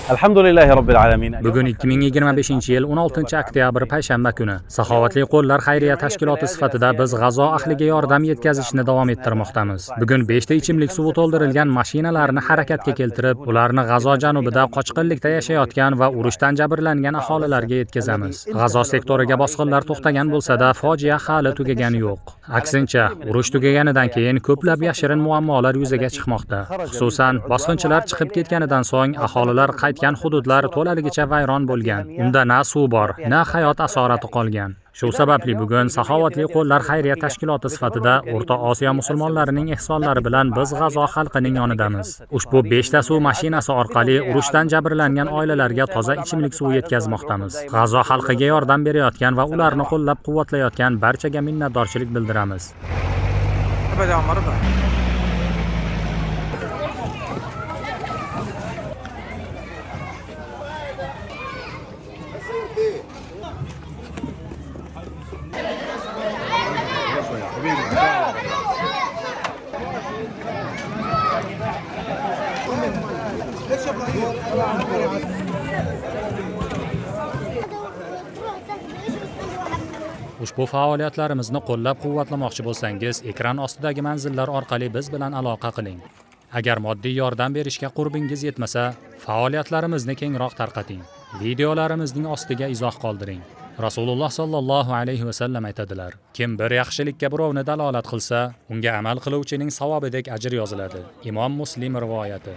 Alhamdulillahi robbil alamin. Bugun 2025-yil 16-oktyabr payshanba kuni Saxovatli qo'llar xayriya tashkiloti sifatida biz G'azo ahliga yordam yetkazishni davom ettirmoqdamiz. Bugun 5 ta ichimlik suvi to'ldirilgan mashinalarni harakatga keltirib, ularni G'azo janubida qochqinlikda yashayotgan va urushdan jabrlangan aholilarga yetkazamiz. G'azo sektoriga bosqinlar to'xtagan bo'lsa-da, fojia hali tugagani yo'q. Aksincha, urush tugaganidan keyin ko'plab yashirin muammolar yuzaga chiqmoqda. Xususan, bosqinchilar chiqib ketganidan so'ng aholilar qaytgan hududlar to'laligicha vayron bo'lgan. Unda na suv bor, na hayot asorati qolgan. Shu sababli bugun Saxovatli qo'llar xayriya tashkiloti sifatida O'rta Osiyo musulmonlarining ehsonlari bilan biz G'azo xalqining yonidamiz. Ushbu 5 ta suv mashinasi orqali urushdan jabrlangan oilalarga toza ichimlik suvi yetkazmoqdamiz. G'azo xalqiga yordam berayotgan va ularni qo'llab-quvvatlayotgan barchaga minnatdorchilik bildiramiz. Ushbu faoliyatlarimizni qo'llab-quvvatlamoqchi bo'lsangiz, ekran ostidagi manzillar orqali biz bilan aloqa qiling. Agar moddiy yordam berishga qurbingiz yetmasa, faoliyatlarimizni kengroq tarqating. Videolarimizning ostiga izoh qoldiring. Rasululloh sallallohu alayhi va sallam aytadilar: kim bir yaxshilikka birovni dalolat qilsa, unga amal qiluvchining savobidek ajr yoziladi. Imom Muslim rivoyati.